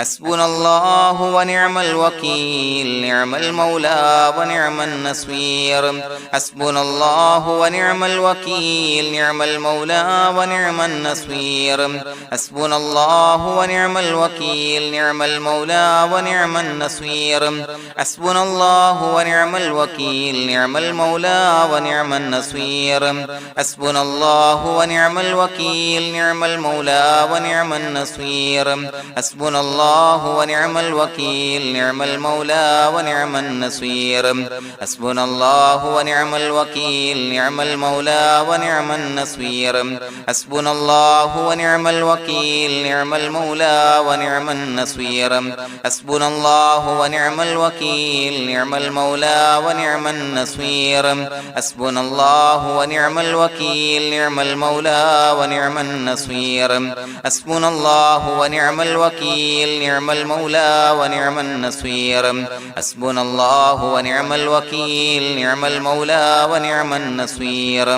حسبنا الله ونعم الوكيل نعم المولى ونعم النصير حسبنا الله ونعم الوكيل نعم المولى ونعم النصير حسبنا الله ونعم الوكيل نعم المولى ونعم النصير حسبنا الله ونعم الوكيل نعم المولى ونعم النصير حسبنا الله ونعم الوكيل نعم المولى ونعم النصير حسبنا الله ونعم الوكيل نعم المولى ونعم النصير حسبنا الله ونعم الوكيل نعم المولى ونعم النصير حسبنا الله ونعم الوكيل نعم المولى ونعم النصير حسبنا الله ونعم الوكيل نعم المولى ونعم النصير حسبنا الله ونعم الوكيل نعم المولى ونعم النصير حسبنا الله ونعم الوكيل نعم المولى ونعم النصير حسبنا الله ونعم الوكيل نعم المولى ونعم النصير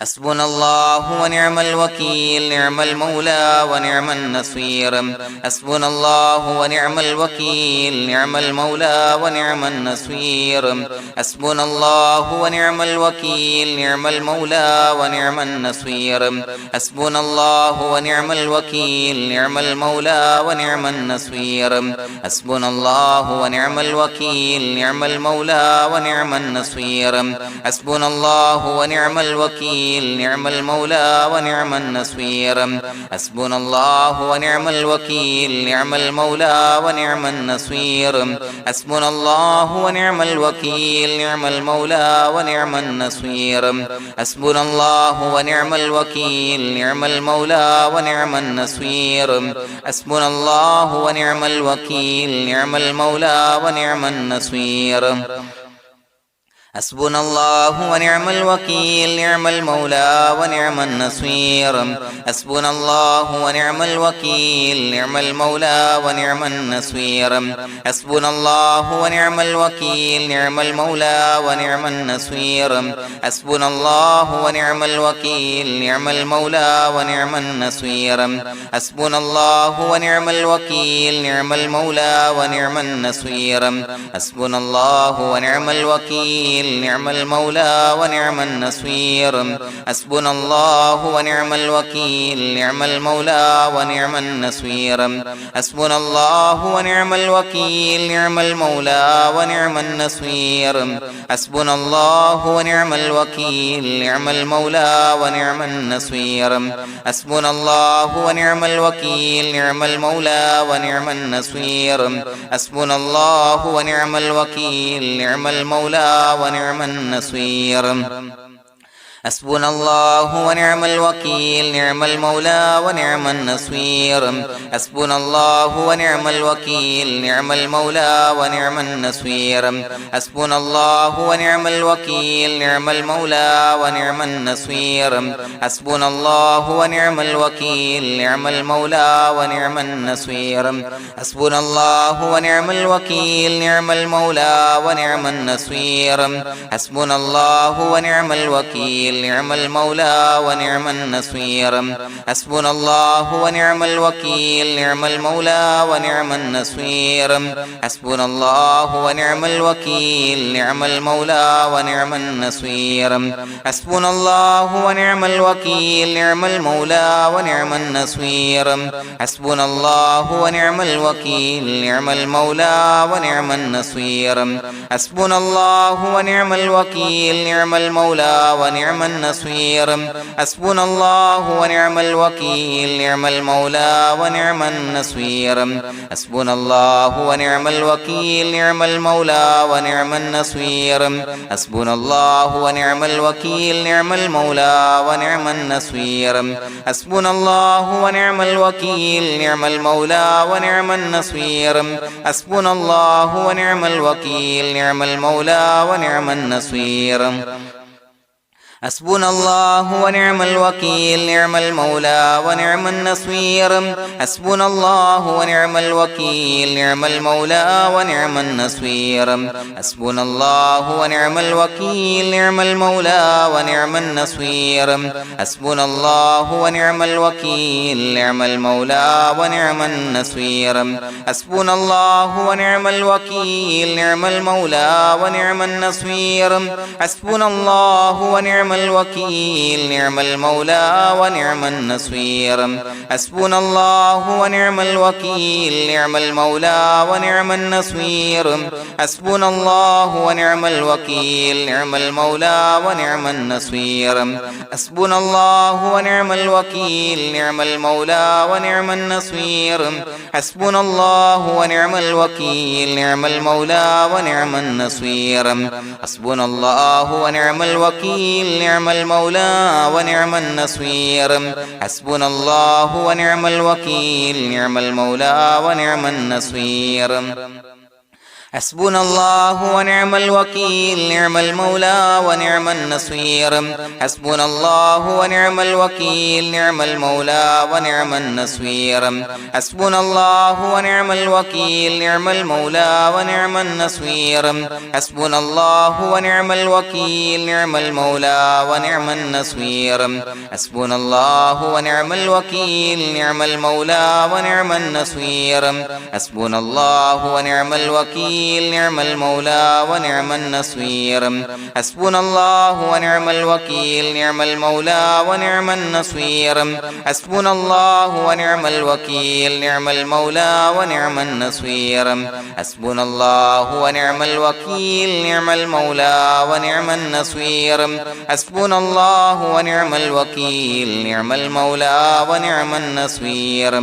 حسبنا الله ونعم الوكيل نعم المولى ونعم النصير حسبنا الله ونعم الوكيل نعم المولى ونعم النصير حسبنا الله ونعم الوكيل نعم المولى ونعم النصير حسبنا الله ونعم الوكيل نعم المولى ونعم النصير حسبنا الله ونعم الوكيل نعم المولى ونعم النصير حسبنا الله ونعم الوكيل نعم المولى ونعم النصير حسبنا الله ونعم الوكيل نعم المولى ونعم النصير حسبنا الله ونعم الوكيل نعم المولى ونعم النصير حسبنا الله ونعم الوكيل نعم المولى ونعم النصير حسبنا الله ونعم الوكيل نعم المولى ونعم النصير حسبنا الله ونعم الوكيل نعم المولى ونعم النصير حسبنا الله ونعم الوكيل نعم المولى ونعم النصير حسبنا الله ونعم الوكيل نعم المولى ونعم النصير حسبنا الله ونعم الوكيل نعم المولى ونعم النصير حسبنا الله ونعم الوكيل نعم المولى ونعم النصير حسبنا الله ونعم الوكيل نعم المولى ونعم النصير حسبنا الله ونعم الوكيل نعم المولى ونعم النصير حسبنا الله ونعم الوكيل نعم المولى ونعم النصير حسبنا الله ونعم الوكيل نعم المولى ونعم النصير حسبنا الله ونعم الوكيل نعم المولى ونعم النصير حسبنا الله ونعم الوكيل نعم المولى ونعم النصير حسبنا الله ونعم الوكيل نعم المولى ونعم النصير حسبنا الله ونعم الوكيل نعم المولى ونعم النصير حسبنا الله ونعم الوكيل نعم المولى ونعم النصير حسبنا الله ونعم الوكيل نعم المولى ونعم النصير حسبنا الله ونعم الوكيل نعم المولى ونعم النصير حسبنا الله ونعم الوكيل نعم المولى ونعم النصير حسبنا الله ونعم الوكيل نعم المولى ونعم النصير حسبنا الله ونعم الوكيل نعم المولى ونعم النصير حسبنا الله ونعم الوكيل نعم المولى ونعم النصير حسبنا الله ونعم الوكيل نعم المولى ونعم النصير حسبنا الله ونعم الوكيل نعم المولى ونعم النصير حسبنا الله ونعم الوكيل نعم المولى ونعم النصير حسبنا الله ونعم الوكيل نعم المولى ونعم النصير حسبنا الله ونعم الوكيل نعم المولى ونعم النصير حسبنا الله ونعم الوكيل نعم المولى ونعم النصير حسبنا الله ونعم الوكيل نعم المولى ونعم النصير حسبنا الله ونعم الوكيل نعم المولى ونعم النصير حسبنا الله ونعم الوكيل نعم المولى ونعم النصير حسبنا الله ونعم الوكيل نعم المولى ونعم النصير حسبنا الله ونعم الوكيل نعم المولى ونعم النصير حسبنا الله ونعم الوكيل نعم المولى ونعم النصير حسبنا الله ونعم الوكيل نعم المولى ونعم النصير حسبنا الله ونعم الوكيل نعم المولى ونعم النصير حسبنا الله ونعم الوكيل نعم المولى ونعم النصير حسبنا الله ونعم الوكيل نعم المولى ونعم النصير حسبنا الله ونعم الوكيل نعم المولى ونعم النصير حسبنا الله ونعم الوكيل نعم المولى ونعم النصير حسبنا الله ونعم الوكيل نعم المولى ونعم النصير حسبنا الله ونعم الوكيل نعم المولى ونعم النصير حسبنا الله ونعم الوكيل نعم المولى ونعم النصير حسبنا الله ونعم الوكيل نعم المولى ونعم النصير حسبنا الله ونعم الوكيل نعم المولى ونعم النصير حسبنا الله ونعم الوكيل نعم المولى ونعم النصير حسبنا الله ونعم الوكيل نعم المولى ونعم النصير حسبنا الله ونعم الوكيل نعم المولى ونعم النصير حسبنا الله ونعم الوكيل نعم المولى ونعم النصير حسبنا الله ونعم الوكيل نعم المولى ونعم النصير حسبنا الله ونعم الوكيل نعم المولى ونعم النصير حسبنا الله ونعم الوكيل نعم المولى ونعم النصير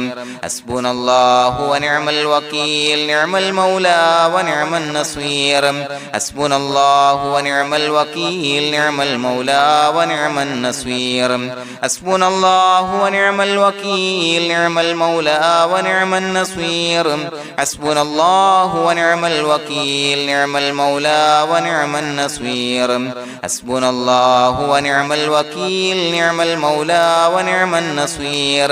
حسبنا الله ونعم الوكيل نعم المولى ونعم النصير حسبنا الله ونعم الوكيل نعم المولى ونعم النصير حسبنا الله ونعم الوكيل نعم المولى ونعم النصير حسبنا الله ونعم الوكيل نعم المولى ونعم النصير حسبنا الله ونعم الوكيل نعم المولى ونعم النصير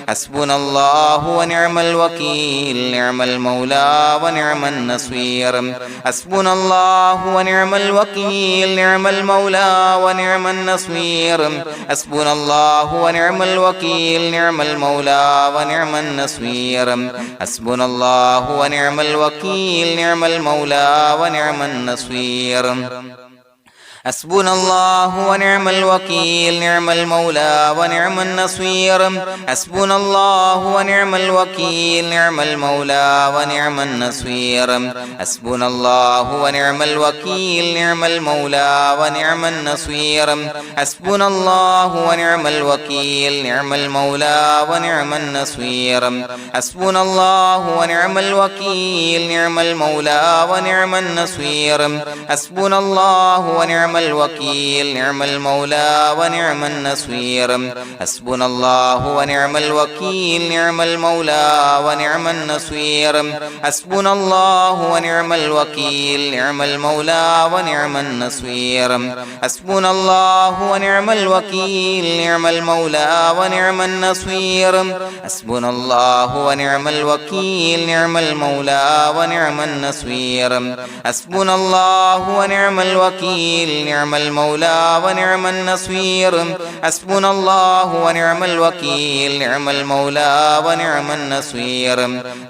حسبنا الله ونعم الوكيل نعم المولى ونعم النصير حسبنا الله ونعم الوكيل نعم المولى ونعم النصير حسبنا الله ونعم الوكيل نعم المولى ونعم النصير حسبنا الله ونعم الوكيل نعم المولى ونعم النصير حسبنا الله ونعم الوكيل نعم المولى ونعم النصير حسبنا الله ونعم الوكيل نعم المولى ونعم النصير حسبنا الله ونعم الوكيل نعم المولى ونعم النصير حسبنا الله ونعم الوكيل نعم المولى ونعم النصير حسبنا الله ونعم الوكيل نعم المولى ونعم النصير حسبنا الله ونعم الوكيل نعم المولى ونعم النصير حسبنا الله ونعم الوكيل نعم المولى ونعم النصير حسبنا الله ونعم الوكيل نعم المولى ونعم النصير حسبنا الله ونعم الوكيل نعم المولى ونعم النصير حسبنا الله ونعم الوكيل نعم المولى ونعم النصير حسبنا الله ونعم الوكيل نعم المولى ونعم النصير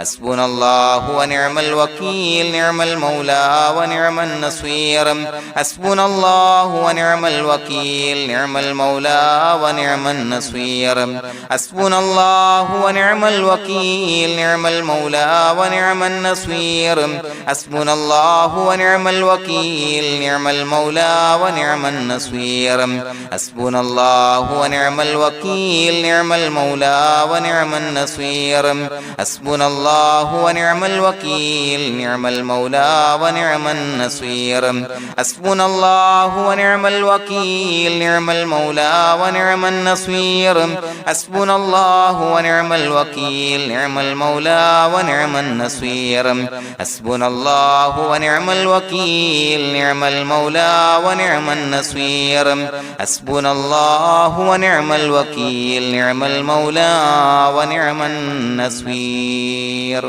حسبنا الله ونعم الوكيل نعم المولى ونعم النصير حسبنا الله ونعم الوكيل نعم المولى ونعم النصير حسبنا الله ونعم الوكيل نعم المولى ونعم النصير حسبنا الله ونعم الوكيل نعم المولى ونعم النصير حسبنا الله ونعم الوكيل نعم المولى ونعم النصير حسبنا الله ونعم الوكيل نعم المولى ونعم النصير حسبنا الله ونعم الوكيل نعم المولى ونعم النصير حسبنا الله ونعم الوكيل نعم المولى ونعم النصير حسبنا الله ونعم الوكيل نعم المولى ونعم النصير حسبنا الله ونعم الوكيل نعم المولى ونعم النصير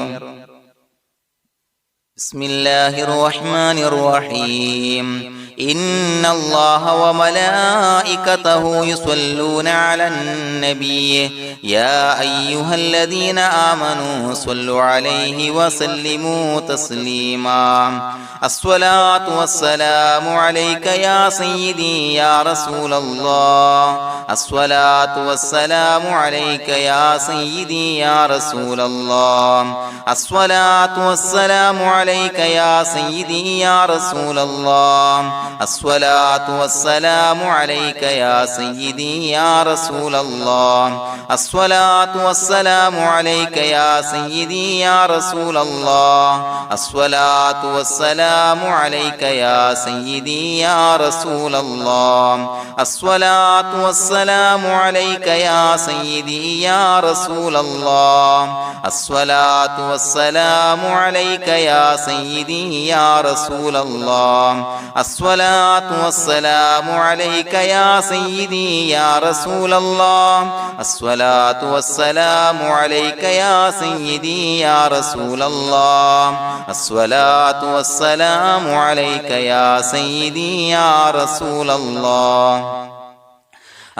بسم الله الرحمن الرحيم إن الله وملائكته يصلون على النبي يا أيها الذين آمنوا صلوا عليه وسلموا تسليما الصلاة والسلام عليك يا سيدي يا رسول الله الصلاة والسلام عليك يا سيدي يا رسول الله الصلاة والسلام عليك يا سيدي يا رسول الله الصلاة والسلام عليك يا سيدي يا رسول الله الصلاة والسلام عليك يا سيدي يا رسول الله الصلاة والسلام عليك يا سيدي يا رسول الله الصلاة والسلام عليك يا سيدي يا رسول الله الصلاة والسلام عليك يا سيدي يا رسول الله الصلاة والسلام عليك يا سيدي يا رسول الله الصلاة والسلام عليك يا سيدي يا رسول الله الصلاة والسلام عليك يا سيدي يا رسول الله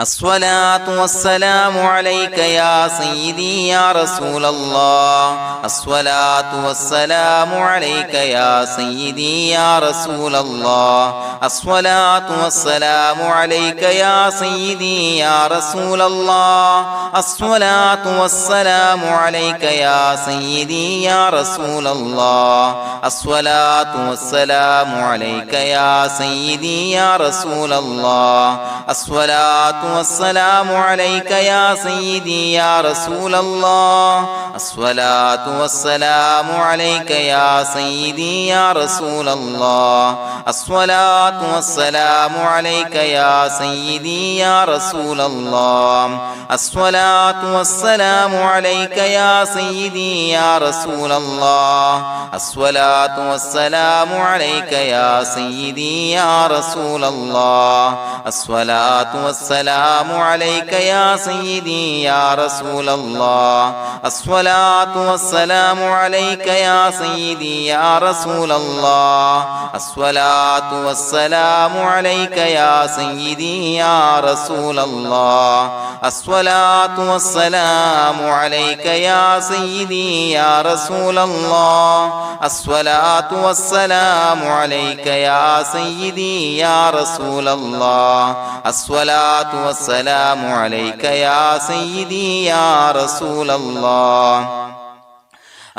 الصلاة والسلام عليك يا سيدي يا رسول الله الصلاة والسلام عليك يا سيدي يا رسول الله الصلاة والسلام عليك يا سيدي يا رسول الله الصلاة والسلام عليك يا سيدي يا رسول الله الصلاة والسلام عليك يا سيدي يا رسول الله الصلاة والسلام عليك يا سيدي يا رسول الله الصلاة والسلام عليك يا سيدي يا رسول الله الصلاة والسلام عليك يا سيدي يا رسول الله الصلاة والسلام عليك يا سيدي يا رسول الله الصلاة والسلام عليك يا سيدي يا رسول الله الصلاة والسلام عليك يا سيدي يا رسول الله الصلاة والسلام عليك يا سيدي يا رسول الله الصلاة والسلام عليك يا سيدي يا رسول الله الصلاة والسلام عليك يا سيدي يا رسول الله الصلاة والسلام عليك يا سيدي يا رسول الله الصلاة والسلام عليك يا سيدي يا رسول الله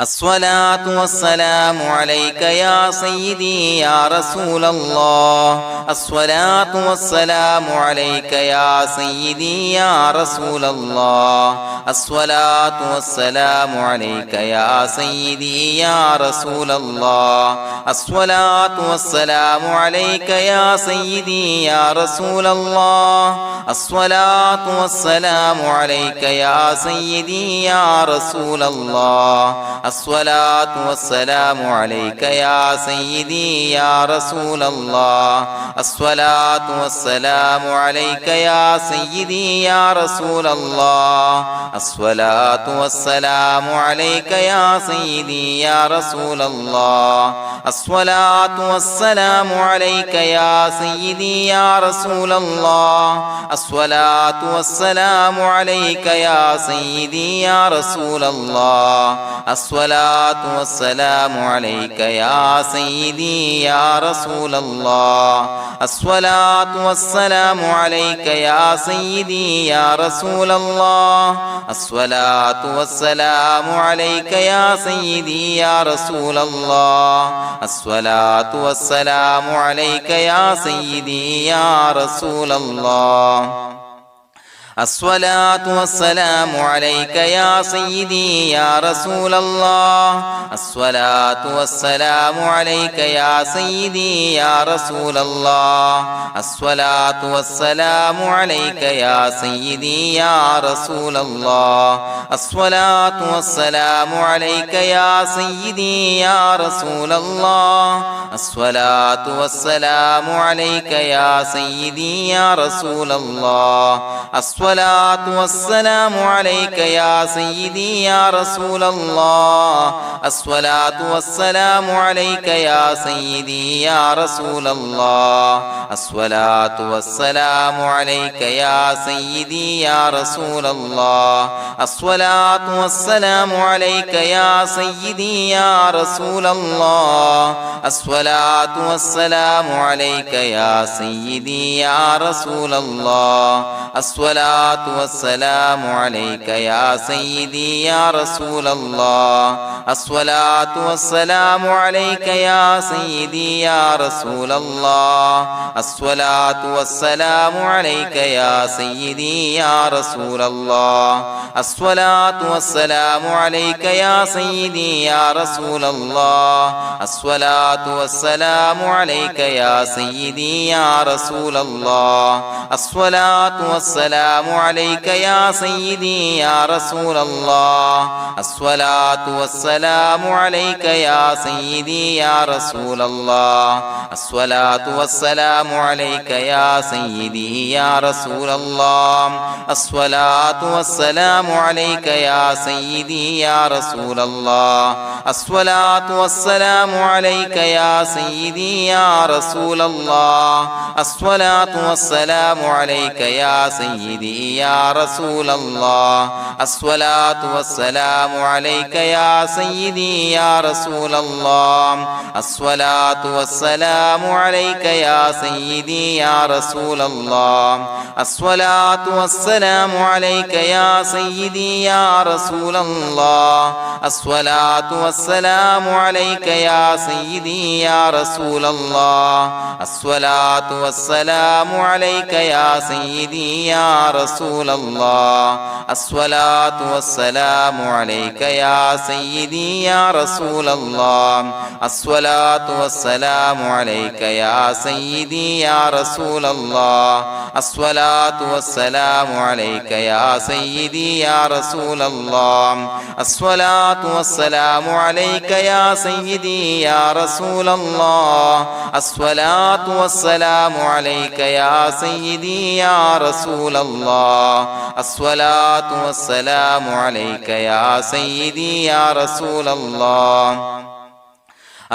الصلاة والسلام عليك يا سيدي يا رسول الله الصلاة والسلام عليك يا سيدي يا رسول الله الصلاة والسلام عليك يا سيدي يا رسول الله الصلاة والسلام عليك يا سيدي يا رسول الله الصلاة والسلام عليك يا سيدي يا رسول الله الصلاة والسلام عليك يا سيدي يا رسول الله الصلاة والسلام عليك يا سيدي يا رسول الله الصلاة والسلام عليك يا سيدي يا رسول الله الصلاة والسلام عليك يا سيدي يا رسول الله الصلاة والسلام عليك يا سيدي يا رسول الله الصلاة والسلام عليك يا سيدي يا رسول الله الصلاة والسلام عليك يا سيدي يا رسول الله الصلاة والسلام عليك يا سيدي يا رسول الله الصلاة والسلام عليك يا سيدي يا رسول الله الصلاة والسلام عليك يا سيدي يا رسول الله الصلاة والسلام عليك يا سيدي يا رسول الله الصلاة والسلام عليك يا سيدي يا رسول الله الصلاة والسلام عليك يا سيدي يا رسول الله الصلاة والسلام عليك يا سيدي يا رسول الله الصلاة والسلام عليك يا سيدي يا رسول الله الصلاة والسلام عليك يا سيدي يا رسول الله الصلاة والسلام عليك يا سيدي يا رسول الله الصلاة والسلام عليك يا سيدي يا رسول الله الصلاة والسلام عليك يا سيدي يا رسول الله الصلاة والسلام عليك يا سيدي يا رسول الله الصلاة والسلام عليك يا سيدي يا رسول الله الصلاة والسلام عليك يا سيدي يا رسول الله الصلاة والسلام عليك يا سيدي يا رسول الله الصلاة والسلام عليك يا سيدي يا رسول الله الصلاة والسلام عليك يا سيدي يا رسول الله الصلاة والسلام عليك يا سيدي يا رسول الله الصلاة والسلام عليك يا سيدي يا رسول الله الصلاة والسلام عليك يا سيدي يا رسول الله الصلاة والسلام عليك يا سيدي يا رسول الله الصلاة والسلام عليك يا سيدي يا رسول الله الصلاة والسلام عليك يا سيدي يا رسول الله الصلاة والسلام عليك يا سيدي يا رسول الله الصلاة والسلام عليك يا سيدي يا رسول الله الصلاة والسلام عليك يا سيدي يا رسول الله الصلاة والسلام عليك يا سيدي يا رسول الله الصلاة والسلام عليك يا سيدي يا رسول الله الصلاة والسلام عليك يا سيدي يا رسول الله الصلاة والسلام عليك يا سيدي يا رسول الله الصلاة والسلام عليك يا سيدي يا رسول الله الصلاة والسلام عليك يا سيدي يا رسول الله الصلاة والسلام عليك يا سيدي يا رسول الله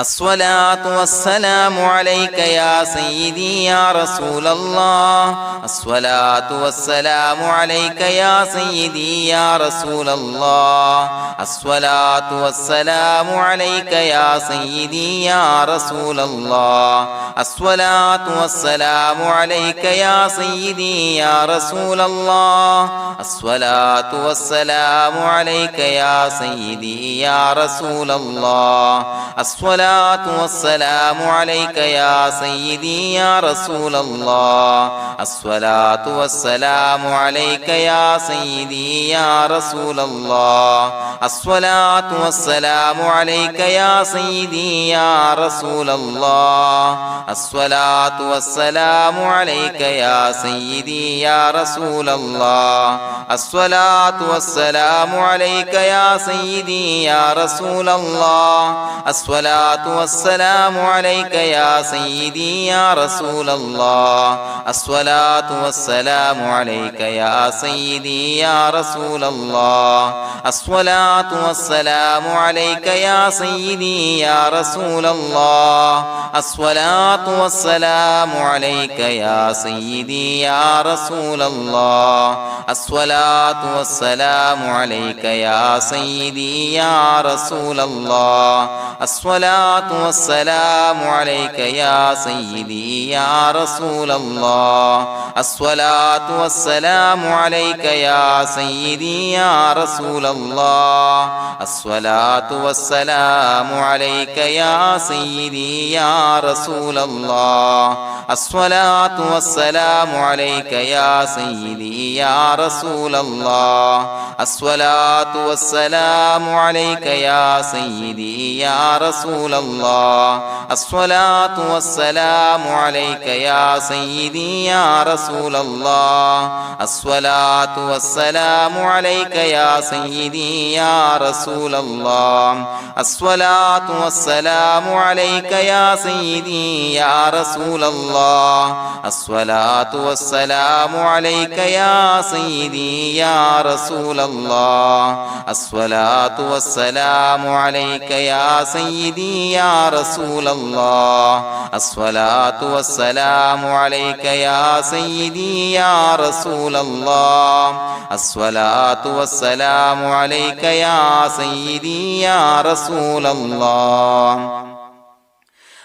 الصلاة والسلام عليك يا سيدي يا رسول الله الصلاة والسلام عليك يا سيدي يا رسول الله الصلاة والسلام عليك يا سيدي يا رسول الله الصلاة والسلام عليك يا سيدي يا رسول الله الصلاة والسلام عليك يا سيدي يا رسول الله الصلاة والسلام عليك يا سيدي يا رسول الله الصلاة والسلام عليك يا سيدي يا رسول الله الصلاة والسلام عليك يا سيدي يا رسول الله الصلاة والسلام عليك يا سيدي يا رسول الله الصلاة والسلام عليك يا سيدي يا رسول الله الصلاة والسلام عليك يا سيدي يا رسول الله الصلاة والسلام عليك يا سيدي يا رسول الله الصلاة والسلام عليك يا سيدي يا رسول الله الصلاة والسلام عليك يا سيدي يا رسول الله الصلاة والسلام عليك يا سيدي يا رسول الله الصلاة الصلاة والسلام عليك يا سيدي يا رسول الله الصلاة والسلام عليك يا سيدي يا رسول الله الصلاة والسلام عليك يا سيدي يا رسول الله الصلاة والسلام عليك يا سيدي يا رسول الله الصلاة والسلام عليك يا سيدي يا رسول الله الصلاة والسلام عليك يا سيدي يا رسول الله الصلاة والسلام عليك يا سيدي يا رسول الله الصلاة والسلام عليك يا سيدي يا رسول الله الصلاة والسلام عليك يا سيدي يا رسول الله الصلاة والسلام عليك يا سيدي يا رسول الله الصلاة والسلام عليك يا سيدي يا رسول الله الصلاة والسلام عليك يا سيدي يا رسول الله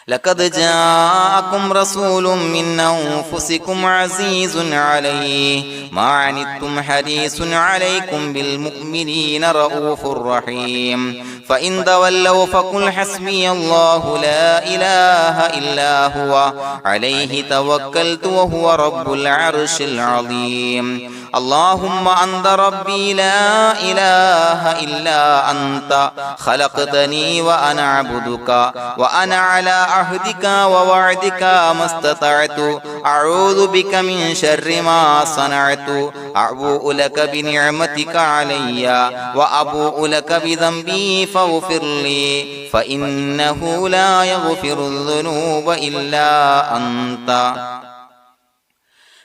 لقد جاءكم رسول من أنفسكم عزيز عليه ما عنتم حريص عليكم بالمؤمنين رؤوف رحيم فإن تولوا فقل حسبي الله لا إله إلا هو عليه توكلت وهو رب العرش العظيم اللهم أنت ربي لا إله إلا أنت خلقتني وأنا عبدك وأنا على عهدك ووعدك ما استطعت أعوذ بك من شر ما صنعت أبوء لك بنعمتك علي وأبوء لك بذنبي فاغفر لي فإنه لا يغفر الذنوب إلا أنت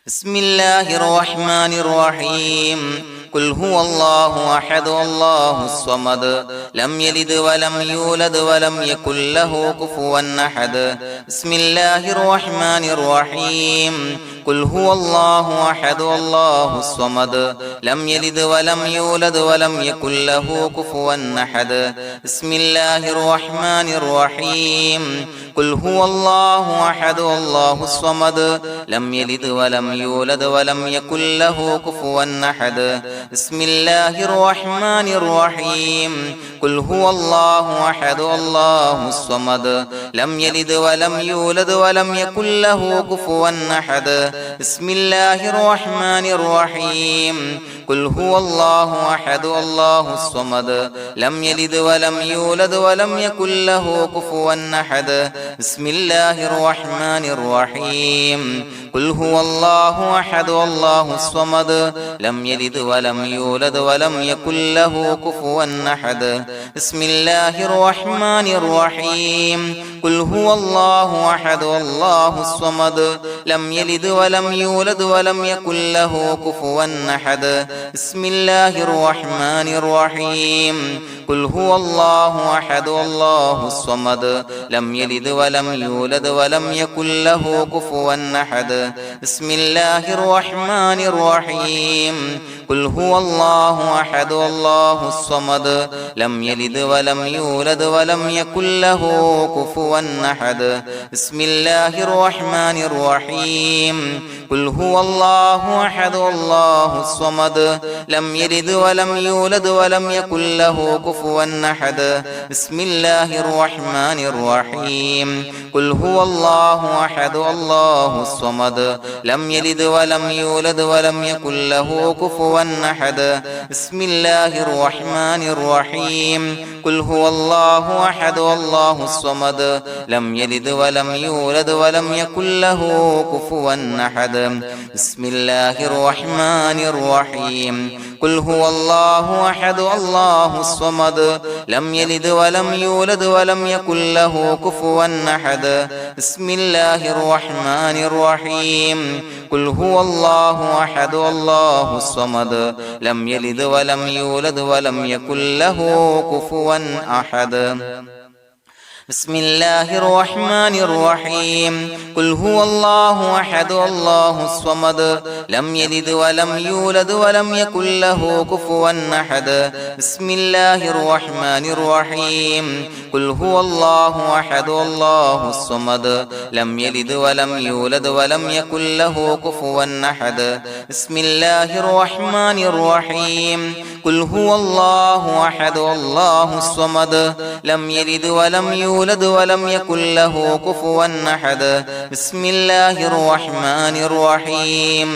بسم الله الرحمن الرحيم قل هو الله أحد الله الصمد لم يلد ولم يولد ولم يكن له كفوا أحد بسم الله الرحمن الرحيم قل هو الله أحد الله الصمد لم يلد ولم يولد ولم يكن له كفوا أحد بسم الله الرحمن الرحيم قل هو الله أحد الله الصمد لم يلد ولم يولد ولم يكن له كفوا أحد بسم الله الرحمن الرحيم قل هو الله أحد الله الصمد لم يلد ولم يولد ولم يكن له كفوا أحد بسم الله الرحمن الرحيم قل هو الله أحد الله الصمد لم يلد ولم يولد ولم يكن له كفوا أحد بسم الله الرحمن الرحيم قل هو الله أحد الله الصمد لم يلد ولم يولد ولم يكن له كفوا أحد بسم الله الرحمن الرحيم قل هو الله أحد الله الصمد لم يلد ولم يولد ولم يكن له كفوا أحد بسم الله الرحمن الرحيم قل هو الله أحد الله الصمد لم يلد ولم يولد ولم يكن له كفوا أحد بسم الله الرحمن الرحيم قل هو الله أحد الله الصمد لم يلد ولم يولد ولم يكن له كفوا أحد بسم الله الرحمن الرحيم قل هو الله أحد الله الصمد لم يلد ولم يولد ولم يكن له كفوا أحد بسم الله الرحمن الرحيم قل هو الله أحد الله الصمد لم يلد ولم يولد ولم يكن له كفوا أحد بسم الله الرحمن الرحيم قل هو الله أحد الله الصمد لم يلد ولم يولد ولم يكن له كفوا أحد بسم الله الرحمن الرحيم قل هو الله أحد الله الصمد لم يلد ولم يولد ولم يكن له كفوا أحد بسم الله الرحمن الرحيم قل هو الله أحد الله الصمد لم يلد ولم يولد ولم يكن له كفوا أحد بسم الله الرحمن الرحيم قل هو الله أحد الله الصمد لم يلد ولم يولد ولم يكن له كفوا أحد بسم الله الرحمن الرحيم قل هو الله أحد الله الصمد لم يلد ولم يولد ولم يكن له كفوا أحد بسم الله الرحمن الرحيم قل هو الله أحد الله الصمد لم يلد ولم يولد ولم يكن له كفوا أحد بسم الله الرحمن الرحيم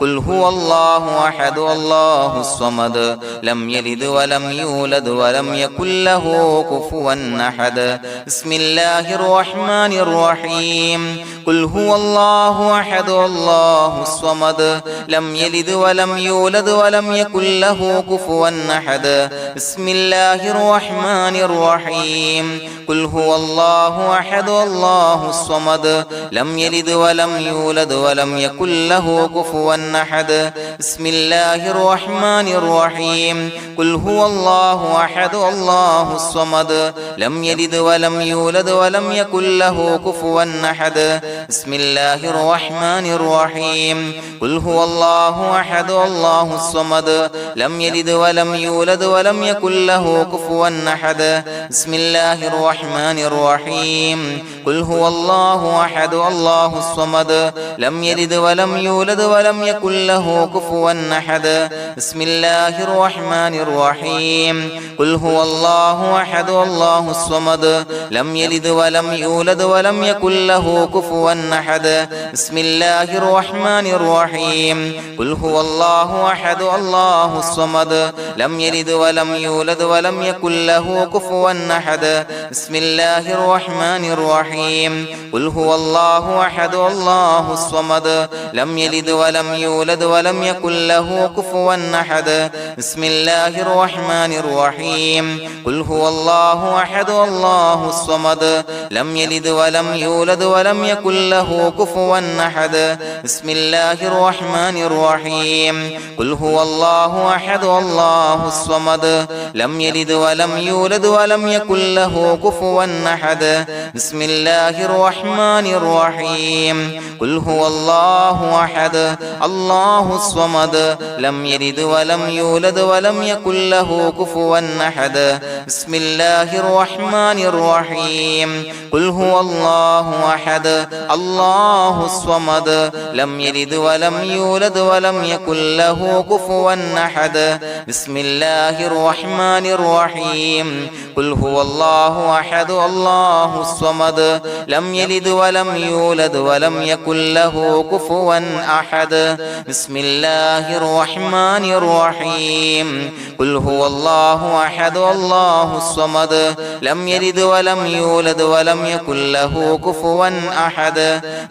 قل هو الله أحد الله الصمد لم يلد ولم يولد ولم يكن له كفوا أحد بسم الله الرحمن الرحيم قل هو الله أحد الله الصمد لم يلد ولم يولد ولم يكن له كفوا أحد بسم الله الرحمن الرحيم قل هو الله أحد الله الصمد لم يلد ولم يولد ولم يكن له كفوا أحد بسم الله الرحمن الرحيم قل هو الله أحد الله الصمد لم يلد ولم يولد ولم يكن له كفوا أحد بسم الله الرحمن الرحيم قل هو الله أحد الله الصمد لم يلد ولم يولد ولم يكن له كفوا أحد بسم الله الرحمن الرحيم قل هو الله أحد الله الصمد لم يلد ولم يولد ولم يكن له كفوا أحد بسم الله الرحمن الرحيم قل هو الله أحد الله الصمد لم يلد ولم يولد ولم يكن له كفوا أحد بسم الله الرحمن الرحيم قل هو الله أحد الله الصمد لم يلد ولم يولد ولم يكن له كفوا أحد بسم الله الرحمن الرحيم قل هو الله أحد الله الصمد لم يلد ولم يولد ولم يكن له كفوا أحد بسم الله الرحمن الرحيم قل هو الله أحد الله الصمد لم يلد ولم يولد ولم يكن له كفوا أحد بسم الله الرحمن الرحيم قل هو الله أحد الله الصمد لم يلد ولم يولد ولم يكن له كفوا أحد بسم الله الرحمن الرحيم قل هو الله أحد الله الصمد لم يلد ولم يولد ولم يكن له كفوا أحد بسم الله الرحمن الرحيم قل هو الله أحد الله الصمد لم يلد ولم يولد ولم يكن له كفوا أحد بسم الله الرحمن الرحيم قل هو الله أحد الله الصمد لم يلد ولم يولد ولم يكن له كفوا أحد بسم الله الرحمن الرحيم قل هو الله أحد الله الصمد لم يلد ولم يولد ولم يكن له كفوا أحد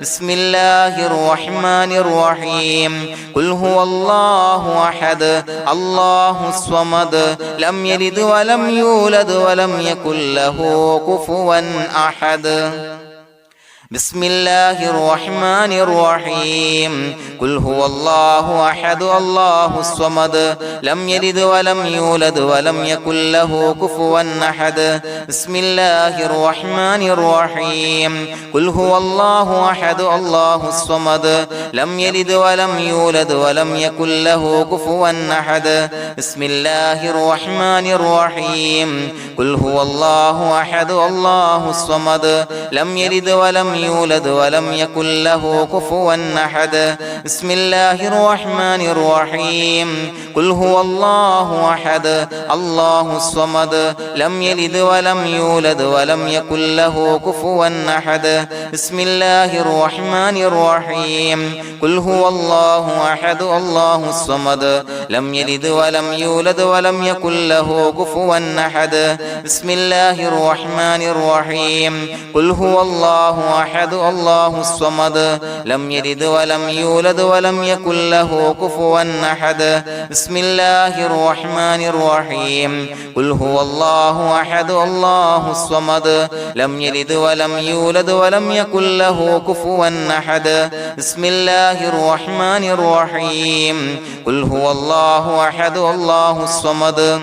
بسم الله الرحمن الرحيم قل هو الله أحد الله الصمد لم يلد ولم يولد ولم يكن له كفوا أحد بسم الله الرحمن الرحيم قل هو الله أحد الله الصمد لم يلد ولم يولد ولم يكن له كفوا أحد بسم الله الرحمن الرحيم قل هو الله أحد الله الصمد لم يلد ولم يولد ولم يكن له كفوا أحد بسم الله الرحمن الرحيم قل هو الله أحد الله الصمد لم يلد ولم يولد ولم يكن له كفوا أحد بسم الله الرحمن الرحيم قل هو الله أحد الله الصمد لم يلد ولم يولد ولم يكن له كفوا أحد بسم الله الرحمن الرحيم قل هو الله أحد الله الصمد لم يلد ولم يولد ولم يكن له كفوا أحد بسم الله الرحمن الرحيم قل هو الله أحد الله الصمد لم يلد ولم يولد ولم يكن له كفوا أحد بسم الله الرحمن الرحيم قل هو الله أحد الله الصمد لم يلد ولم يولد ولم يكن له كفوا أحد بسم الله الرحمن الرحيم قل هو الله أحد الله الصمد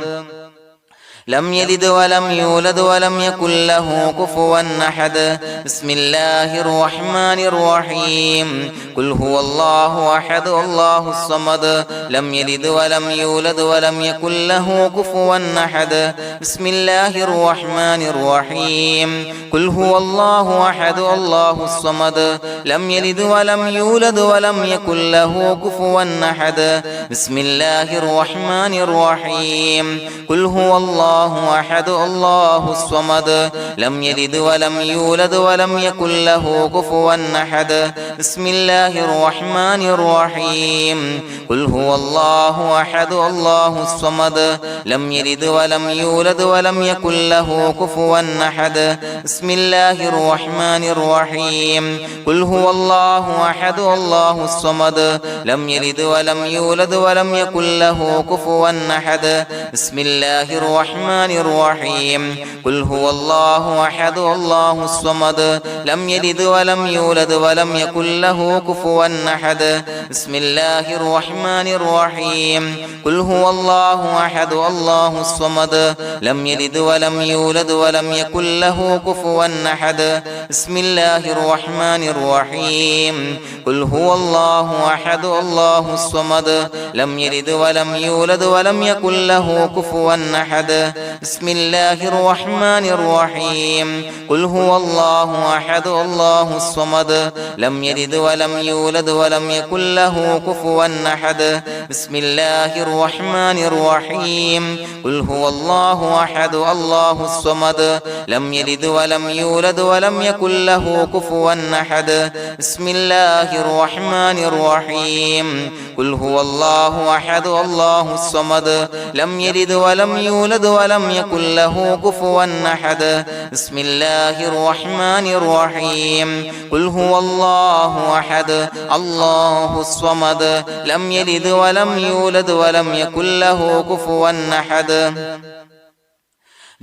لم يلد ولم يولد ولم يكن له كفوا أحد بسم الله الرحمن الرحيم قل هو الله أحد الله الصمد لم يلد ولم يولد ولم يكن له كفوا أحد بسم الله الرحمن الرحيم قل هو الله أحد الله الصمد لم يلد ولم يولد ولم يكن له كفوا أحد بسم الله الرحمن الرحيم قل هو الله أحد الله الصمد لم يلد ولم يولد ولم يكن له كفوا أحد بسم الله الرحمن الرحيم قل هو الله أحد الله الصمد لم يلد ولم يولد ولم يكن له كفوا أحد بسم الله الرحمن الرحيم قل هو الله أحد الله الصمد لم يلد ولم يولد ولم يكن له كفوا أحد بسم الله الرحمن الرحيم قل هو الله أحد الله الصمد لم يلد ولم يولد ولم يكن له كفوا أحد بسم الله الرحمن الرحيم قل هو الله أحد الله الصمد لم يلد ولم يولد ولم يكن له كفوا أحد بسم الله الرحمن الرحيم قل هو الله أحد الله الصمد لم يلد ولم يولد ولم يكن له كفوا أحد بسم الله الرحمن الرحيم قل هو الله أحد الله الصمد لم يلد ولم يولد ولم يكن له كفوا أحد بسم الله الرحمن الرحيم قل هو الله أحد الله الصمد لم يلد ولم يولد ولم يكن له كفوا أحد بسم الله الرحمن الرحيم قل هو الله أحد الله الصمد لم يلد ولم يولد ولم يكن له كفوا أحد بسم الله الرحمن الرحيم قل هو الله أحد الله الصمد لم يلد ولم يولد ولم يكن له كفوا أحد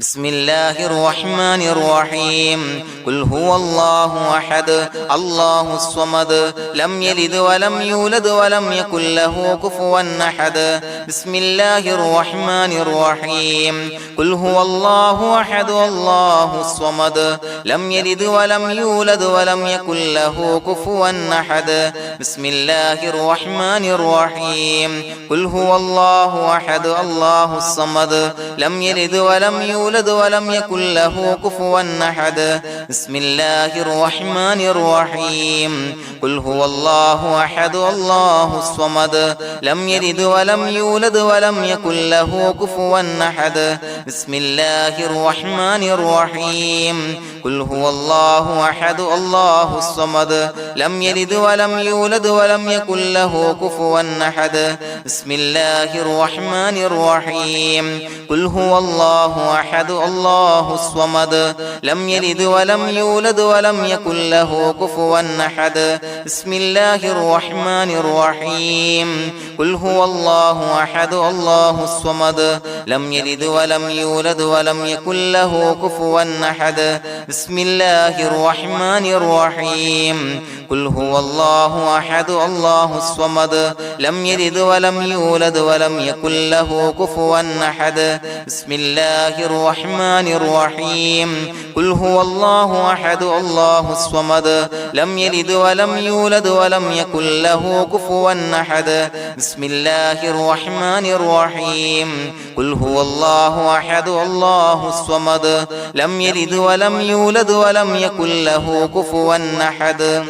بسم الله الرحمن الرحيم قل هو الله أحد الله الصمد لم يلد ولم يولد ولم يكن له كفوا أحد بسم الله الرحمن الرحيم قل هو الله أحد الله الصمد لم يلد ولم يولد ولم يكن له كفوا أحد بسم الله الرحمن الرحيم قل هو الله أحد الله الصمد لم يلد ولم يولد ولم يكن له كفوا أحد بسم الله الرحمن الرحيم قل هو الله أحد الله الصمد لم يلد ولم يولد ولم يكن له كفوا أحد بسم الله الرحمن الرحيم قل هو الله أحد الله الصمد لم يلد ولم يولد ولم يكن له كفوا أحد بسم الله الرحمن الرحيم قل هو الله أحد الله الصمد لم يلد ولم يولد ولم يكن له كفوا أحد بسم الله الرحمن الرحيم قل هو الله أحد الله الصمد لم يلد ولم يولد ولم يكن له كفوا أحد بسم الله الرحمن الرحيم قل هو الله أحد الله الصمد لم يلد ولم يولد ولم يكن له كفوا أحد بسم الله الرحمن الرحيم قل هو الله أحد الله الصمد لم يلد ولم يولد ولم يكن له كفوا أحد بسم الله الرحمن الرحيم قل هو الله أحد الله الصمد لم يلد ولم يولد ولم يكن له كفوا أحد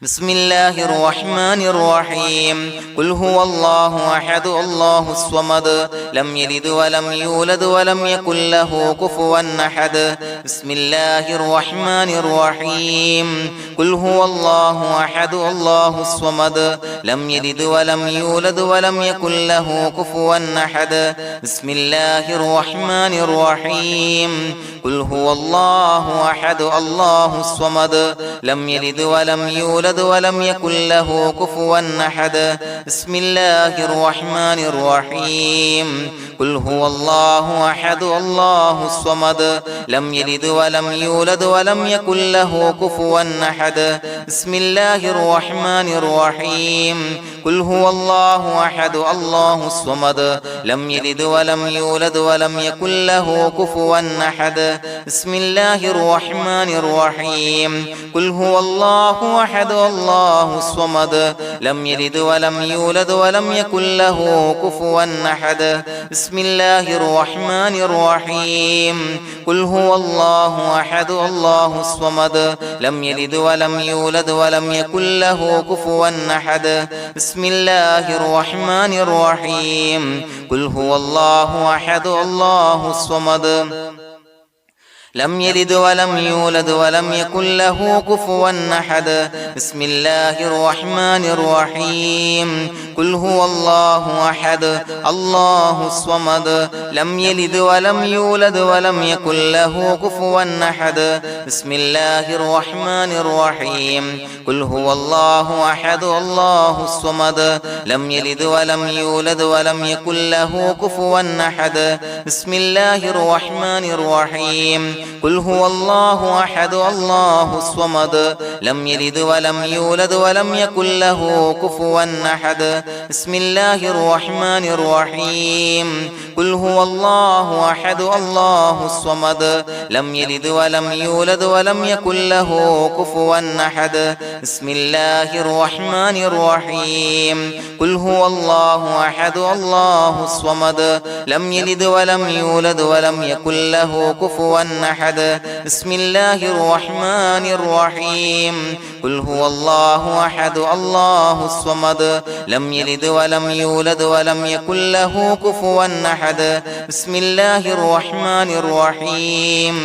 بسم الله الرحمن الرحيم قل هو الله أحد الله الصمد لم يلد ولم يولد ولم يكن له كفوا أحد بسم الله الرحمن الرحيم قل هو الله أحد الله الصمد لم يلد ولم يولد ولم يكن له كفوا أحد بسم الله الرحمن الرحيم قل هو الله أحد الله الصمد لم يلد ولم يولد يولد ولم يكن له كفوا أحد بسم الله الرحمن الرحيم قل هو الله أحد الله الصمد لم يلد ولم يولد ولم يكن له كفوا أحد بسم الله الرحمن الرحيم قل هو الله أحد الله الصمد لم يلد ولم يولد ولم يكن له كفوا أحد بسم الله الرحمن الرحيم قل هو الله أحد الله الصمد لم يلد ولم يولد ولم يكن له كفوا أحد بسم الله الرحمن الرحيم قل هو الله أحد الله الصمد لم يلد ولم يولد ولم يكن له كفوا أحد بسم الله الرحمن الرحيم قل هو الله أحد الله الصمد لم يلد ولم يولد ولم يكن له كفوا أحد بسم الله الرحمن الرحيم قل هو الله أحد الله الصمد لم يلد ولم يولد ولم يكن له كفوا أحد بسم الله الرحمن الرحيم قل هو الله أحد الله الصمد لم يلد ولم يولد ولم يكن له كفوا أحد بسم الله الرحمن الرحيم قل هو الله أحد الله الصمد لم يلد ولم يولد ولم يكن له كفوا أحد بسم الله الرحمن الرحيم قل هو الله أحد الله الصمد لم يلد ولم يولد ولم يكن له كفوا أحد بسم الله الرحمن الرحيم قل هو الله أحد الله الصمد لم يلد ولم يولد ولم يكن له كفوا أحد بسم الله الرحمن الرحيم قل هو الله أحد الله الصمد لم يلد ولم يولد ولم يكن له كفوا أحد بسم الله الرحمن الرحيم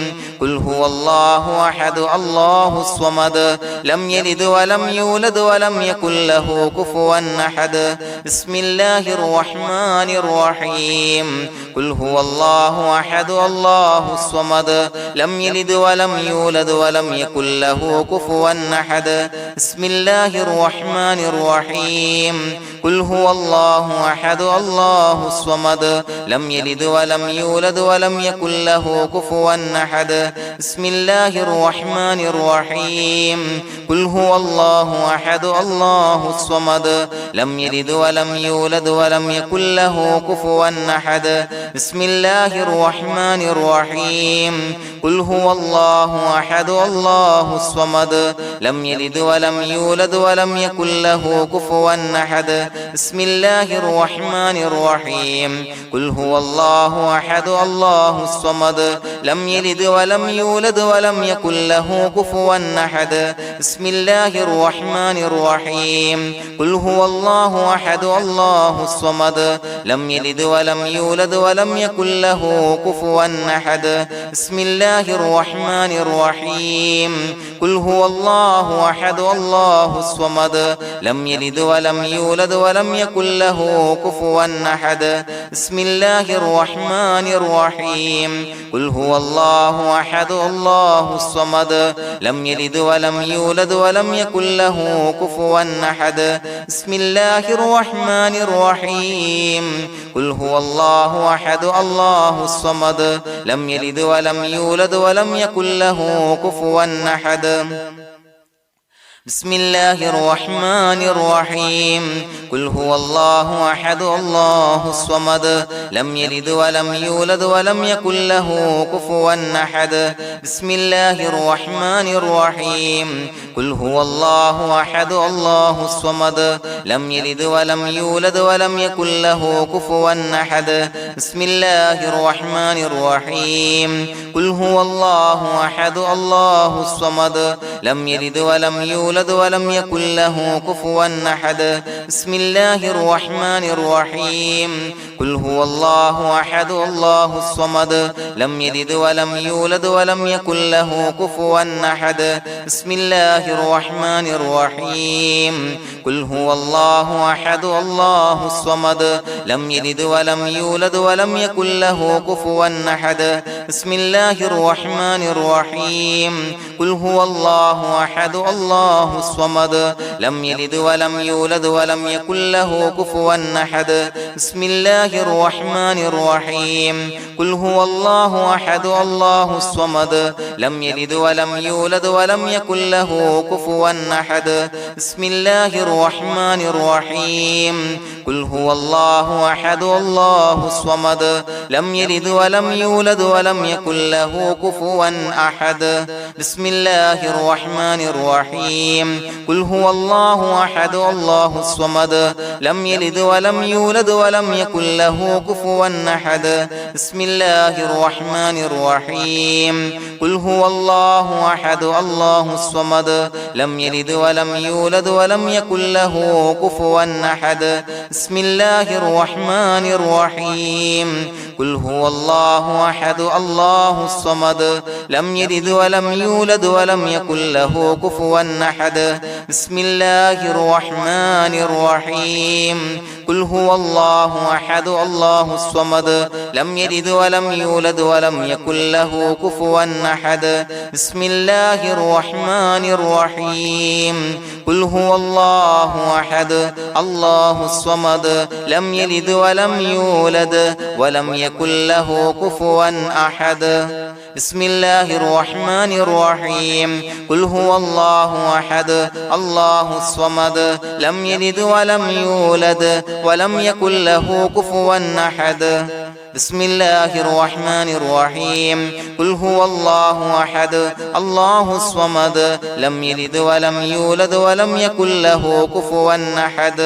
قل هو الله أحد الله الصمد لم يلد ولم يولد ولم يكن له كفوا أحد بسم الله الرحمن الرحيم قل هو الله أحد الله الصمد لم يلد ولم يولد ولم يكن له كفوا أحد بسم الله الرحمن الرحيم قل هو الله أحد الله الصمد لم يلد ولم يولد ولم يكن له كفوا أحد بسم الله الرحمن الرحيم قل هو الله أحد الله الصمد لم يلد ولم يولد ولم يكن له كفوا أحد بسم الله الرحمن الرحيم قل هو الله أحد الله الصمد لم يلد ولم يولد ولم يكن له كفوا أحد بسم الله الرحمن الرحيم قل هو الله أحد الله الصمد لم يلد ولم يولد ولم يكن له كفوا أحد بسم الله الرحمن الرحيم قل هو الله أحد الله الصمد لم يلد ولم يولد ولم يكن له كفوا أحد بسم الله الرحمن الرحيم قل هو الله أحد الله الصمد لم يلد ولم يولد ولم يكن له كفوا أحد بسم الله الرحمن الرحيم قل هو الله أحد الله الصمد لم يلد ولم يولد ولم يكن له كفوا أحد بسم الله الرحمن الرحيم قل هو الله أحد الله الصمد لم يلد ولم يولد ولم يكن له كفوا أحد بسم الله الرحمن الرحيم قل هو الله أحد الله الصمد لم يلد ولم يولد ولم يكن له كفوا أحد بسم الله الرحمن الرحيم قل هو الله أحد الله الصمد لم يلد ولم يولد ولم يكن له كفوا أحد بسم الله الرحمن الرحيم قل هو الله أحد الله الصمد لم يلد ولم يولد ولم يكن له كفوا أحد بسم الله الرحمن الرحيم قل هو الله أحد الله الصمد لم يلد ولم يولد ولم يكن له كفوا أحد بسم الله الرحمن الرحيم قل هو الله أحد الله الصمد لم يلد ولم يولد ولم يكن له كفوا أحد بسم الله الرحمن الرحيم قل هو الله الله أحد الله الصمد لم يلد ولم يولد ولم يكن له كفوا أحد بسم الله الرحمن الرحيم قل هو الله أحد الله الصمد لم يلد ولم يولد ولم يكن له كفوا أحد بسم الله الرحمن الرحيم قل هو الله أحد الله الصمد لم يلد ولم يولد ولم يكن له كفوا أحد بسم الله الرحمن الرحيم قل هو الله أحد الله الصمد لم يلد ولم يولد ولم يكن له كفوا أحد بسم الله الرحمن الرحيم قل هو الله أحد الله الصمد لم يلد ولم يولد ولم يكن له كفوا أحد بسم الله الرحمن الرحيم قل هو الله أحد الله الصمد لم يلد ولم يولد ولم يكن له كفوا أحد بسم الله الرحمن الرحيم قل هو الله أحد الله الصمد لم يلد ولم يولد ولم يكن له كفوا أحد بسم الله الرحمن الرحيم قل هو الله أحد الله الصمد لم يلد ولم يولد ولم يكن له كفوا أحد بسم الله الرحمن الرحيم قل هو الله أحد الله الصمد لم يلد ولم يولد ولم يكن له كفوا أحد بسم الله الرحمن الرحيم قل هو الله أحد الله الصمد لم يلد ولم يولد ولم يكن له كفوا أحد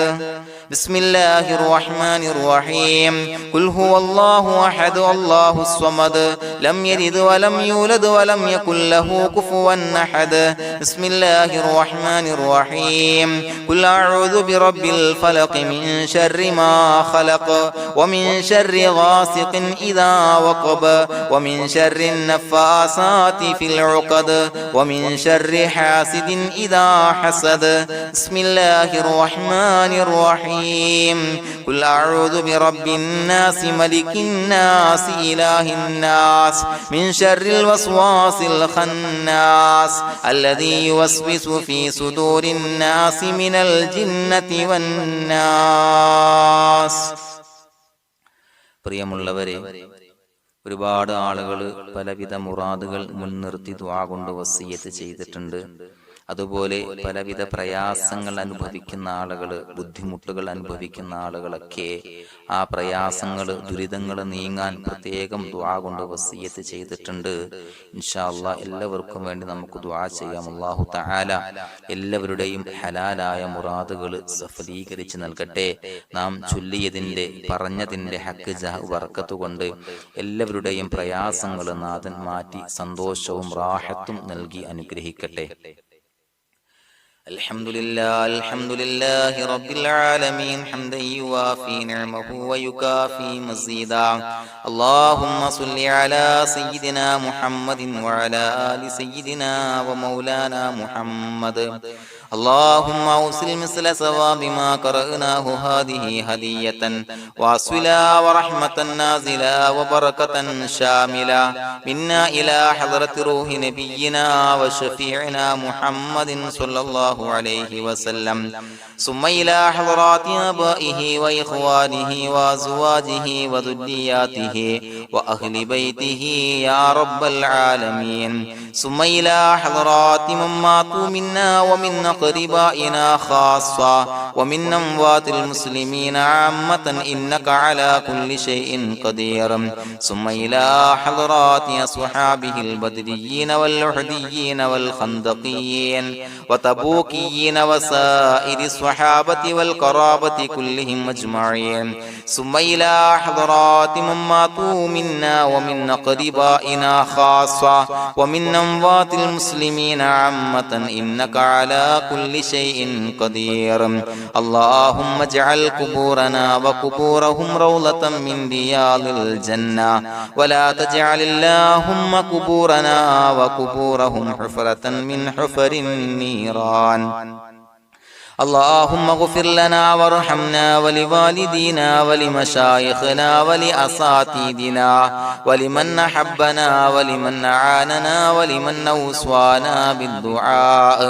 بسم الله الرحمن الرحيم قل هو الله أحد الله الصمد لم يلد ولم يولد ولم يكن له كفوا أحد بسم الله الرحمن الرحيم قل أعوذ برب الفلق من شر ما خلق ومن شر غاسق إذا وقب ومن شر النفاثات في العقد ومن شر حاسد إذا حسد بسم الله الرحمن الرحيم قل أعوذ برب الناس ملك الناس إله الناس من شر الوسواس الخناس الذي يوسوس في صدور الناس من الجنة والناس. പ്രിയമുള്ളവരെ, ഒരുപാട് ആളുകൾ പലവിധ മുറാദുകൾ മുൻനിർത്തി ദുആ കൊണ്ട് വസിയ്യത്ത് ചെയ്തിട്ടുണ്ട്. അതുപോലെ പലവിധ പ്രയാസങ്ങൾ അനുഭവിക്കുന്ന ആളുകൾ, ബുദ്ധിമുട്ടുകൾ അനുഭവിക്കുന്ന ആളുകളൊക്കെ ആ പ്രയാസങ്ങൾ, ദുരിതങ്ങൾ നീങ്ങാൻ പ്രത്യേകം ദുആ കൊണ്ട് വസിയ്യത്ത് ചെയ്തിട്ടുണ്ട്. ഇൻഷാ അല്ലാഹ് എല്ലാവർക്കും വേണ്ടി നമുക്ക് ദുആ ചെയ്യാം. അല്ലാഹു തആല എല്ലാവരുടെയും ഹലാലായ മുറാദുകൾ സഫലീകരിച്ച് നൽകട്ടെ. നാം ചൊല്ലിയതിന്റെ, പറഞ്ഞതിന്റെ ഹക്ക് ജാഹ് ബർക്കത്ത് കൊണ്ട് എല്ലാവരുടെയും പ്രയാസങ്ങൾ നാഥൻ മാറ്റി സന്തോഷവും റാഹത്തും നൽകി അനുഗ്രഹിക്കട്ടെ. الحمد لله رب العالمين حمدا يوافي نعمه ويكافي مزيدا. اللهم صل على سيدنا محمد وعلى آل سيدنا ومولانا محمد. اللهم أوصل مثل ثواب ما قرأناه هذه هدية واصلا ورحمة نازلا وبركة شاملة منا إلى حضرة روح نبينا وشفيعنا محمد صلى الله عليه وسلم، ثم إلى حضرات آبائه وإخوانه وأزواجه وذرياته وأهل بيته يا رب العالمين، ثم إلى حضرات من ماتوا منا ومن أقربائنا خاصة ومن أموات المسلمين عامة إنك على كل شيء قدير، ثم إلى حضرات أصحابه البدريين والأحديين والخندقيين وتبوكيين وسائر الصحابة والقرابة كلهم أجمعين، ثم إلى حضرات من ماتوا منا ومن أقربائنا خاصة ومن أموات المسلمين عامة إنك على كل شيء قدير. اللهم اجعل قبورنا وقبورهم روضة من رياض الجنة، ولا تجعل اللهم قبورنا وقبورهم حفرة من حفر النيران. اللهم اغفر لنا وارحمنا ولوالدينا ولمشايخنا ولأساتذتنا ولمن أحبنا ولمن أعاننا ولمن أوصانا بالدعاء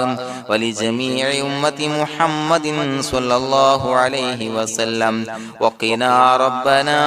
ولجميع أمة محمد صلى الله عليه وسلم وقنا ربنا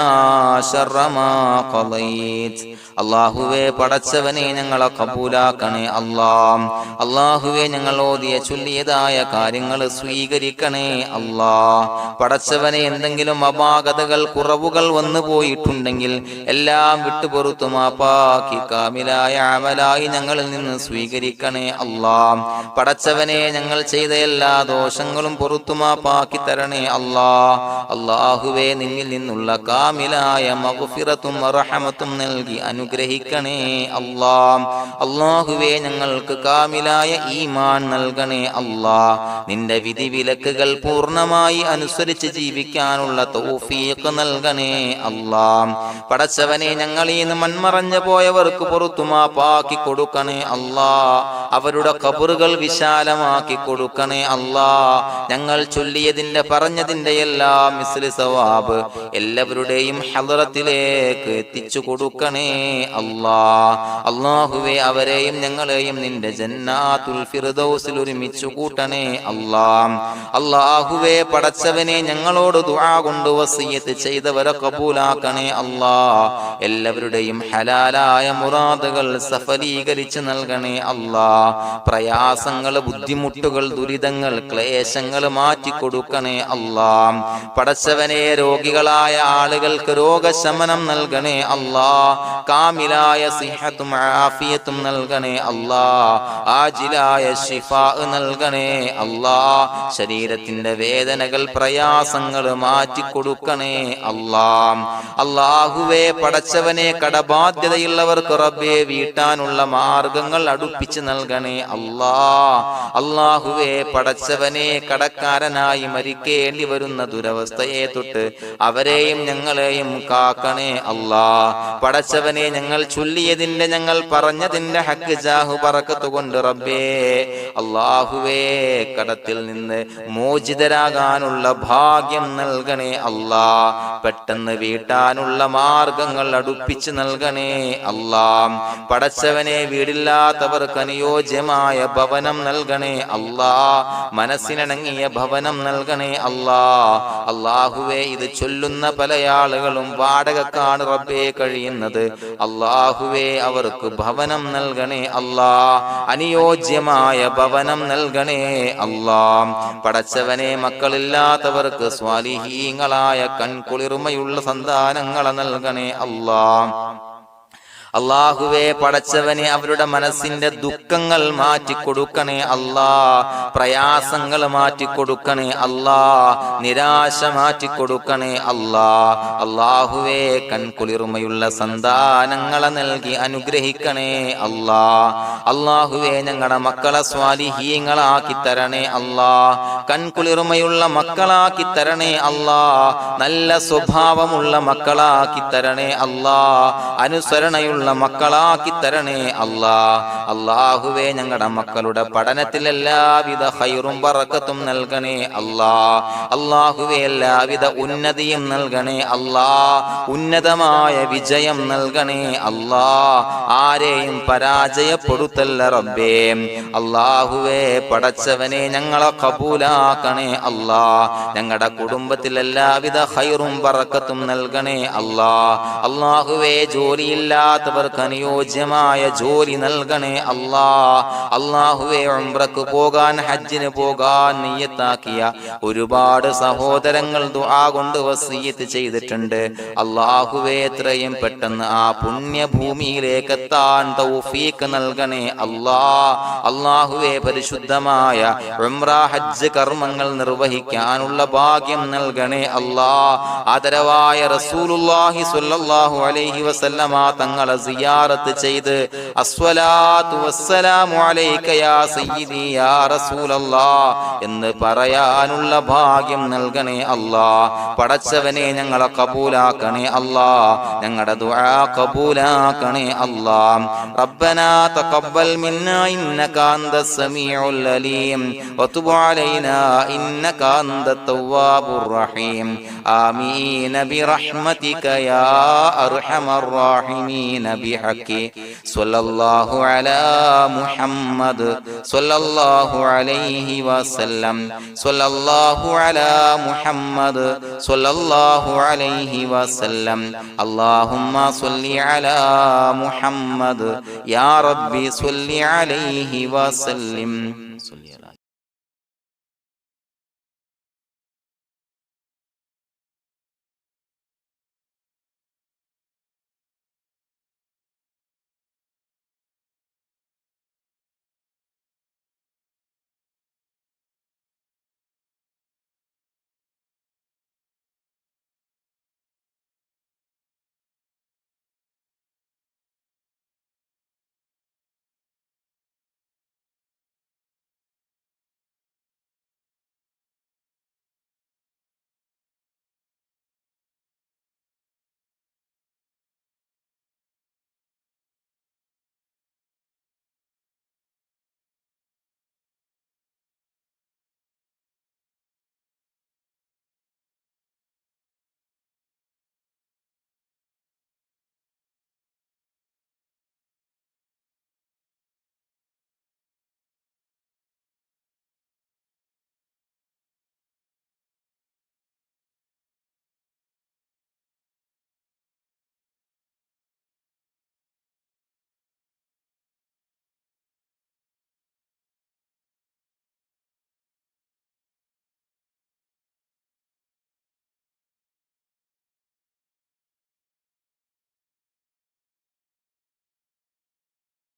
شر ما قضيت. അള്ളാഹുവേ പടച്ചവനെ ഞങ്ങളെ കബൂലാക്കണേ അല്ലാഹ്. അള്ളാഹുവേ ഞങ്ങൾ ഓതിയ ചൊല്ലിയതായ കാര്യങ്ങൾ സ്വീകരിക്കണേ അല്ലാഹ്. പടച്ചവനെ എന്തെങ്കിലും അപാകതകൾ കുറവുകൾ വന്നു പോയിട്ടുണ്ടെങ്കിൽ എല്ലാം വിട്ടുപൊറുത്തു മാപ്പാക്കി കാമിലായ അമലായി ഞങ്ങളിൽ നിന്ന് സ്വീകരിക്കണേ അല്ലാഹ്. പടച്ചവനെ ഞങ്ങൾ ചെയ്ത എല്ലാ ദോഷങ്ങളും പൊറുത്തു മാപ്പാക്കി തരണേ അല്ലാഹ്. അള്ളാഹുവേ നിന്നിൽ നിന്നുള്ള കാമിലായ മഗ്ഫിറത്തും റഹമത്തും നൽകി അനുഗ്രഹിക്കണേ അല്ലാഹ്. അല്ലാഹുവേ ഞങ്ങൾക്ക് കാമിലായ ഈമാൻ നൽകണേ അല്ലാഹ്. നിന്റെ വിധി വിലക്കുകൾ പൂർണ്ണമായി അനുസരിച്ച് ജീവിക്കാനുള്ള തൗഫീഖ് നൽകണേ അല്ലാഹ്. പടച്ചവനെ ഞങ്ങളിൽ നിന്ന് മൺമറഞ്ഞു പോയവർക്ക് പുറത്തു മാപ്പാക്കി കൊടുക്കണേ അല്ലാഹ്. അവരുടെ ഖബറുകൾ വിശാലമാക്കി കൊടുക്കണേ അല്ലാഹ്. ഞങ്ങൾ ചൊല്ലിയതിന്റെ പറഞ്ഞതിന്റെ എല്ലാം മിസ്ലി സവാബ് എല്ലാവരുടെയും ഹളറത്തിലേക്ക് എത്തിച്ചു കൊടുക്കണേ അല്ലാഹ്. അല്ലാഹുവേ അവരെയും ഞങ്ങളെയും നിന്റെ ജന്നാത്തുൽ ഫിർദൗസിൽ ഒരുമിച്ചു കൂട്ടണേ അല്ലാഹ്. അല്ലാഹുവേ പടച്ചവനെ ഞങ്ങളോട് ദുആ കൊണ്ട് വസിയത്ത് ചെയ്തവരെ കബൂലാക്കണേ അല്ലാഹ്. എല്ലാവരുടെയും ഹലാലായ മുറാദുകൾ സഫലീകരിച്ച് നൽകണേ അല്ലാഹ്. പ്രയാസങ്ങൾ, ബുദ്ധിമുട്ടുകൾ, ദുരിതങ്ങൾ, ക്ലേശങ്ങൾ മാറ്റിക്കൊടുക്കണേ അല്ലാഹ്. പടച്ചവനെ രോഗികളായ ആളുകൾക്ക് രോഗശമനം നൽകണേ അല്ലാഹ്. കാമിലായ സിഹത്തും ആഫിയത്തും നൽകണേ അല്ലാഹ്. ആജിലായ ശിഫാ നൽകണേ അല്ലാഹ്. ശരീരത്തിന്റെ വേദനകൾ, പ്രയാസങ്ങൾ മാറ്റിക്കൊടുക്കണേ അല്ലാഹ്. അല്ലാഹുവേ പടച്ചവനെ കടബാധ്യതയുള്ളവർക്ക് റബ്ബേ വീട്ടാനുള്ള മാർഗങ്ങൾ അടുപ്പിച്ച് നൽകണേ അല്ലാഹ്. അല്ലാഹുവേ പടച്ചവനെ കടക്കാരനായി മരിക്കേണ്ടി വരുന്ന ദുരവസ്ഥയെ തൊട്ട് അവരെയും ഞങ്ങളെയും കാക്കണേ അല്ലാഹ്. പടച്ചവനെ ഞങ്ങൾ ചൊല്ലിയതിന്റെ, ഞങ്ങൾ പറഞ്ഞതിന്റെ ഹക്ക് ജാഹു ബറക്കത്ത് കൊണ്ട് റബ്ബേ അല്ലാഹുവേ കടത്തിൽ നിന്ന് മോചിതരാകാനുള്ള ഭാഗ്യം നൽകണേ അല്ലാഹ്. പെട്ടെന്ന് വീട്ടാനുള്ള മാർഗങ്ങൾ അടുപ്പിച്ച് നൽകണേ അല്ലാഹ്. പടച്ചവനെ വീടില്ലാത്തവർക്ക് അനുയോജ്യമായ ഭവനം നൽകണേ അല്ലാഹ്. മനസ്സിനിണങ്ങിയ ഭവനം നൽകണേ അല്ലാഹ്. അല്ലാഹുവേ ഇത് ചൊല്ലുന്ന പല ആളുകളും വാടകക്കാണ് റബ്ബേ കഴിയുന്നത്. അല്ലാഹുവേ അവർക്ക് ഭവനം നൽകണേ അല്ലാഹ്. അനുയോജ്യമായ ഭവനം നൽകണേ അല്ലാഹ്. പടച്ചവനെ മക്കളില്ലാത്തവർക്ക് സ്വാലിഹീങ്ങളായ കൺകുളിർമയുള്ള സന്താനങ്ങളെ നൽകണേ അല്ലാഹ്. അല്ലാഹുവേ പടച്ചവനെ അവരുടെ മനസ്സിന്റെ ദുഃഖങ്ങൾ മാറ്റിക്കൊടുക്കണേ അല്ലാഹ്. പ്രയാസങ്ങൾ മാറ്റിക്കൊടുക്കണേ അല്ലാഹ്. നിരാശ മാറ്റിക്കൊടുക്കണേ അല്ലാഹ്. അല്ലാഹുവേ കൺകുളിർമയുള്ള സന്താനങ്ങളെ നൽകി അനുഗ്രഹിക്കണേ അല്ലാഹ്. അല്ലാഹുവേ ഞങ്ങളുടെ മക്കളെ സ്വാലിഹീങ്ങളാക്കി തരണേ അല്ലാഹ്. കൺകുളിർമയുള്ള മക്കളാക്കി തരണേ അല്ലാഹ്. നല്ല സ്വഭാവമുള്ള മക്കളാക്കി തരണേ അല്ലാഹ്. അനുസരണയുള്ള മക്കളാക്കി തരണേ അല്ലാഹ്. അല്ലാഹുവേ ഞങ്ങളുടെ മക്കളുടെ പഠനത്തിൽ എല്ലാവിധ ഖൈറും ബറക്കത്തും നൽകണേ അല്ലാഹ്. അല്ലാഹുവേ എല്ലാവിധ ഉന്നതിയും നൽകണേ അല്ലാഹ്. ഉന്നതമായ വിജയം നൽകണേ അല്ലാഹ്. ആരെയും പരാജയപ്പെടുത്തല്ല റബ്ബേ. അല്ലാഹുവേ പടച്ചവനെ ഞങ്ങളെ കബൂലാക്കണേ അല്ലാഹ്. ഞങ്ങളുടെ കുടുംബത്തിൽ എല്ലാവിധ ഖൈറും ബറക്കത്തും നൽകണേ അല്ലാഹ്. അല്ലാഹുവേ ജോലിയില്ലാത്ത അനുയോജ്യമായ ജോലി നൽകണേ അല്ലാഹ്. അല്ലാഹുവേ ഉംറക്ക് പോകാൻ, ഹജ്ജിന് പോകാൻ നിയ്യത്താക്കിയ ഒരുപാട് സഹോദരങ്ങൾ ദുആ കൊണ്ട് വസിയത്ത് ചെയ്തിട്ടുണ്ട്. അല്ലാഹുവേ എത്രയും പെട്ടെന്ന് ആ പുണ്യഭൂമിയിലേക്ക് എത്താൻ തൗഫീഖ് നൽകണേ അല്ലാഹ്. അല്ലാഹുവേ പരിശുദ്ധമായ ഉംറ ഹജ്ജ് കർമ്മങ്ങൾ നിർവഹിക്കാനുള്ള ഭാഗ്യം നൽകണേ അല്ലാഹ്. ആദരവായ റസൂലുള്ളാഹി സ്വല്ലല്ലാഹു അലൈഹി വസല്ലമ തങ്ങളെ സിയാറത്ത് ചെയ്ത് അസ്സലാത്തു വസ്സലാമു അലൈക യാ സയ്യിദി യാ റസൂലല്ലാഹ് എന്ന് പറയാനുള്ള ഭാഗ്യം നൽകണേ അല്ലാഹ്. പടച്ചവനെ ഞങ്ങളെ കബൂലാക്കണേ അല്ലാഹ്, ഞങ്ങളുടെ ദുആ കബൂലാക്കണേ അല്ലാഹ്. റബ്ബനാ തഖബ്ബൽ മിന്നാ ഇന്നക അന്തസ് സമീഉൽ അലീം വതുബ് അലൈനാ ഇന്നക അന്തത് തവ്വാബുർ റഹീം. ആമീൻ ബിറഹ്മതിക യാ അർഹമർ റഹീമീൻ ബിഹഖി സ്വല്ലല്ലാഹു അലാ മുഹമ്മദ് സ്വല്ലല്ലാഹു അലൈഹി വസല്ലം സ്വല്ലല്ലാഹു അലാ മുഹമ്മദ് സ്വല്ലല്ലാഹു അലൈഹി വസല്ലം. അല്ലാഹുമ്മ സ്വല്ലി അലാ മുഹമ്മദ് യാ റബ്ബി സ്വല്ലി അലൈഹി വസല്ലം.